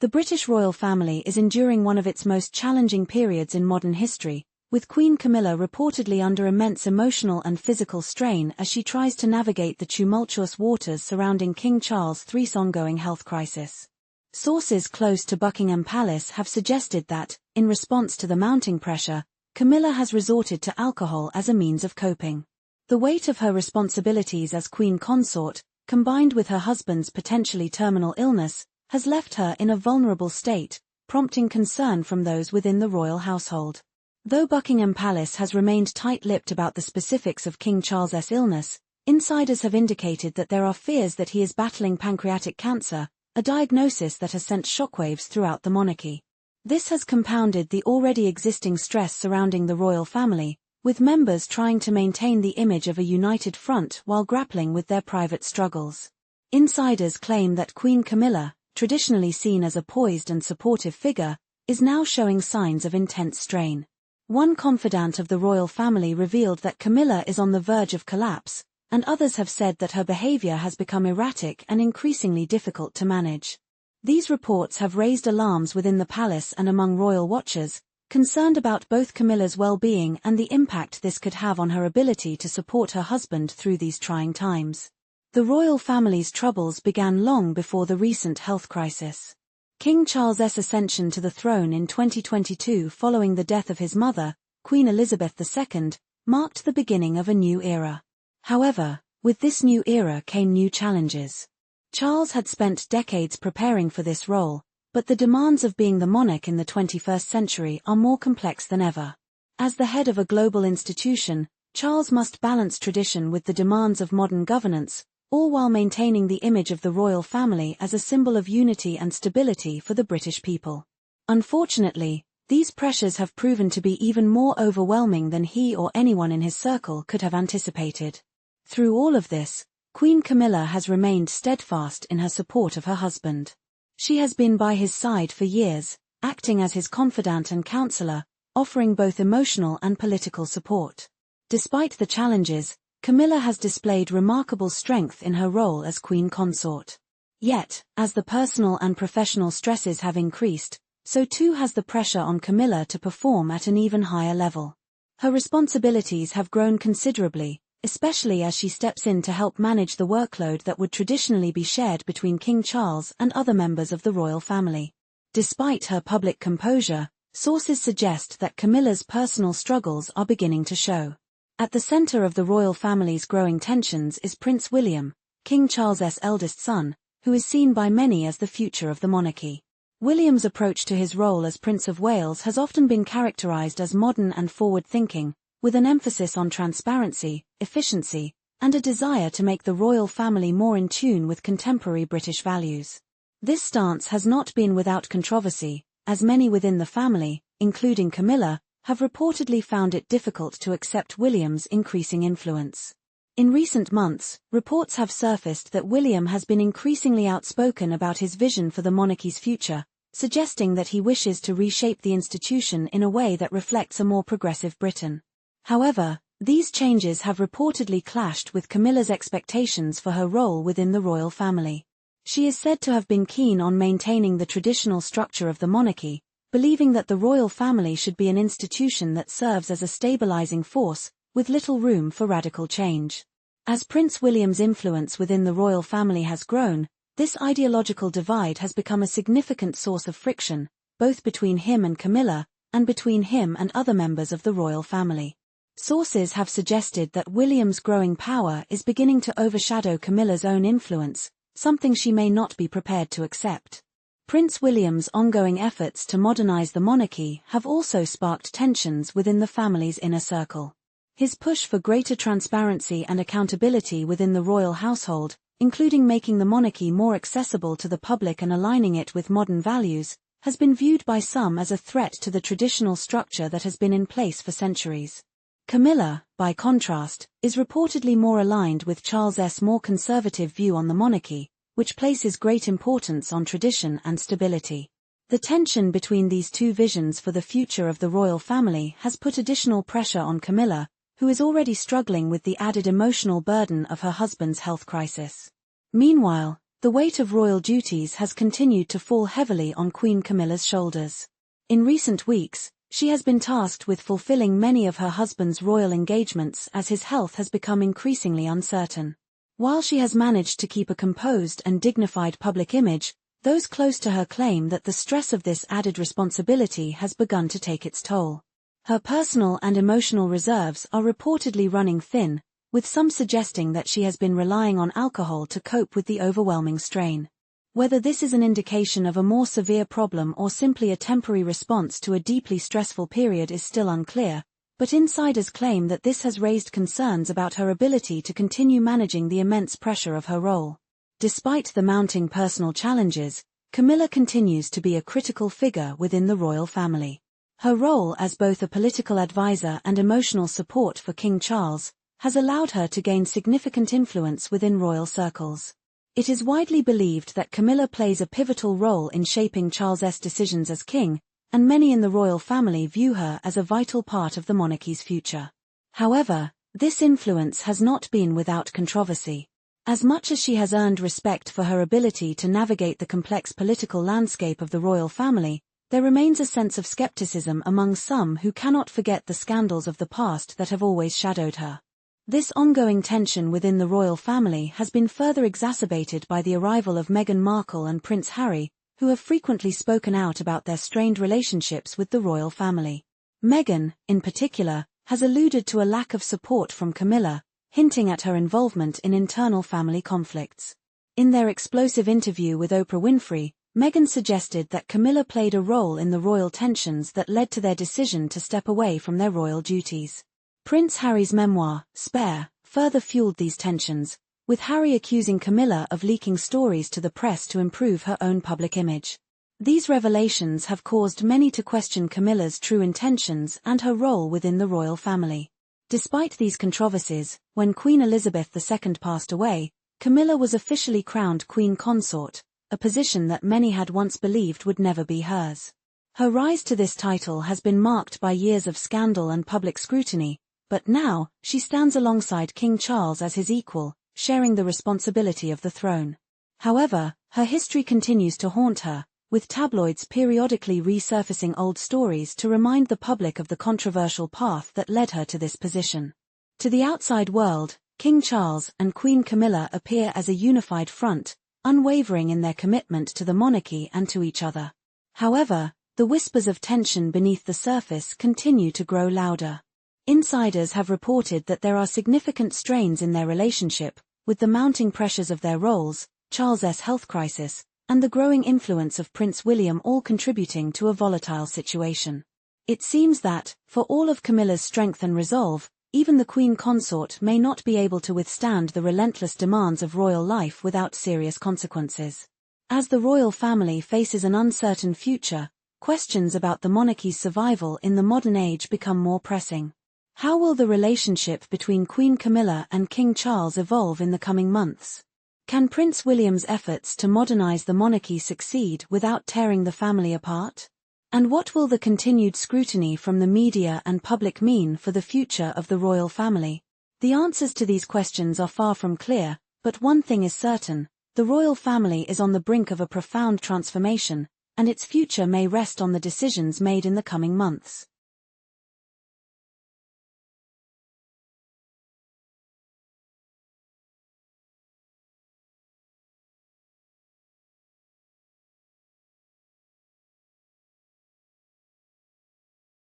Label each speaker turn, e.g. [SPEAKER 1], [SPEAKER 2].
[SPEAKER 1] The British royal family is enduring one of its most challenging periods in modern history, with Queen Camilla reportedly under immense emotional and physical strain as she tries to navigate the tumultuous waters surrounding King Charles III's ongoing health crisis. Sources close to Buckingham Palace have suggested that, in response to the mounting pressure, Camilla has resorted to alcohol as a means of coping. The weight of her responsibilities as Queen Consort, combined with her husband's potentially terminal illness, has left her in a vulnerable state, prompting concern from those within the royal household. Though Buckingham Palace has remained tight-lipped about the specifics of King Charles's illness, insiders have indicated that there are fears that he is battling pancreatic cancer, a diagnosis that has sent shockwaves throughout the monarchy. This has compounded the already existing stress surrounding the royal family, with members trying to maintain the image of a united front while grappling with their private struggles. Insiders claim that Queen Camilla, traditionally seen as a poised and supportive figure, is now showing signs of intense strain. One confidant of the royal family revealed that Camilla is on the verge of collapse, and others have said that her behavior has become erratic and increasingly difficult to manage. These reports have raised alarms within the palace and among royal watchers, concerned about both Camilla's well-being and the impact this could have on her ability to support her husband through these trying times. The royal family's troubles began long before the recent health crisis. King Charles's ascension to the throne in 2022 following the death of his mother, Queen Elizabeth II, marked the beginning of a new era. However, with this new era came new challenges. Charles had spent decades preparing for this role, but the demands of being the monarch in the 21st century are more complex than ever. As the head of a global institution, Charles must balance tradition with the demands of modern governance, all while maintaining the image of the royal family as a symbol of unity and stability for the British people. Unfortunately, these pressures have proven to be even more overwhelming than he or anyone in his circle could have anticipated. Through all of this, Queen Camilla has remained steadfast in her support of her husband. She has been by his side for years, acting as his confidant and counselor, offering both emotional and political support. Despite the challenges, Camilla has displayed remarkable strength in her role as Queen Consort. Yet, as the personal and professional stresses have increased, so too has the pressure on Camilla to perform at an even higher level. Her responsibilities have grown considerably, especially as she steps in to help manage the workload that would traditionally be shared between King Charles and other members of the royal family. Despite her public composure, sources suggest that Camilla's personal struggles are beginning to show. At the center of the royal family's growing tensions is Prince William, King Charles's eldest son, who is seen by many as the future of the monarchy. William's approach to his role as Prince of Wales has often been characterized as modern and forward-thinking, with an emphasis on transparency, efficiency, and a desire to make the royal family more in tune with contemporary British values. This stance has not been without controversy, as many within the family, including Camilla, have reportedly found it difficult to accept William's increasing influence. In recent months, reports have surfaced that William has been increasingly outspoken about his vision for the monarchy's future, suggesting that he wishes to reshape the institution in a way that reflects a more progressive Britain. However, these changes have reportedly clashed with Camilla's expectations for her role within the royal family. She is said to have been keen on maintaining the traditional structure of the monarchy, believing that the royal family should be an institution that serves as a stabilizing force, with little room for radical change. As Prince William's influence within the royal family has grown, this ideological divide has become a significant source of friction, both between him and Camilla, and between him and other members of the royal family. Sources have suggested that William's growing power is beginning to overshadow Camilla's own influence, something she may not be prepared to accept. Prince William's ongoing efforts to modernize the monarchy have also sparked tensions within the family's inner circle. His push for greater transparency and accountability within the royal household, including making the monarchy more accessible to the public and aligning it with modern values, has been viewed by some as a threat to the traditional structure that has been in place for centuries. Camilla, by contrast, is reportedly more aligned with Charles's more conservative view on the monarchy, which places great importance on tradition and stability. The tension between these two visions for the future of the royal family has put additional pressure on Camilla, who is already struggling with the added emotional burden of her husband's health crisis. Meanwhile, the weight of royal duties has continued to fall heavily on Queen Camilla's shoulders. In recent weeks, she has been tasked with fulfilling many of her husband's royal engagements as his health has become increasingly uncertain. While she has managed to keep a composed and dignified public image, those close to her claim that the stress of this added responsibility has begun to take its toll. Her personal and emotional reserves are reportedly running thin, with some suggesting that she has been relying on alcohol to cope with the overwhelming strain. Whether this is an indication of a more severe problem or simply a temporary response to a deeply stressful period is still unclear, but insiders claim that this has raised concerns about her ability to continue managing the immense pressure of her role. Despite the mounting personal challenges, Camilla continues to be a critical figure within the royal family. Her role as both a political advisor and emotional support for King Charles has allowed her to gain significant influence within royal circles. It is widely believed that Camilla plays a pivotal role in shaping Charles's decisions as king, and many in the royal family view her as a vital part of the monarchy's future. However, this influence has not been without controversy. As much as she has earned respect for her ability to navigate the complex political landscape of the royal family, there remains a sense of skepticism among some who cannot forget the scandals of the past that have always shadowed her. This ongoing tension within the royal family has been further exacerbated by the arrival of Meghan Markle and Prince Harry, who have frequently spoken out about their strained relationships with the royal family. Meghan, in particular, has alluded to a lack of support from Camilla, hinting at her involvement in internal family conflicts. In their explosive interview with Oprah Winfrey, Meghan suggested that Camilla played a role in the royal tensions that led to their decision to step away from their royal duties. Prince Harry's memoir, Spare, further fueled these tensions, with Harry accusing Camilla of leaking stories to the press to improve her own public image. These revelations have caused many to question Camilla's true intentions and her role within the royal family. Despite these controversies, when Queen Elizabeth II passed away, Camilla was officially crowned Queen Consort, a position that many had once believed would never be hers. Her rise to this title has been marked by years of scandal and public scrutiny, but now, she stands alongside King Charles as his equal, sharing the responsibility of the throne. However, her history continues to haunt her, with tabloids periodically resurfacing old stories to remind the public of the controversial path that led her to this position. To the outside world, King Charles and Queen Camilla appear as a unified front, unwavering in their commitment to the monarchy and to each other. However, the whispers of tension beneath the surface continue to grow louder. Insiders have reported that there are significant strains in their relationship, with the mounting pressures of their roles, Charles's health crisis, and the growing influence of Prince William all contributing to a volatile situation. It seems that, for all of Camilla's strength and resolve, even the Queen Consort may not be able to withstand the relentless demands of royal life without serious consequences. As the royal family faces an uncertain future, questions about the monarchy's survival in the modern age become more pressing. How will the relationship between Queen Camilla and King Charles evolve in the coming months? Can Prince William's efforts to modernize the monarchy succeed without tearing the family apart? And what will the continued scrutiny from the media and public mean for the future of the royal family? The answers to these questions are far from clear, but one thing is certain: the royal family is on the brink of a profound transformation, and its future may rest on the decisions made in the coming months.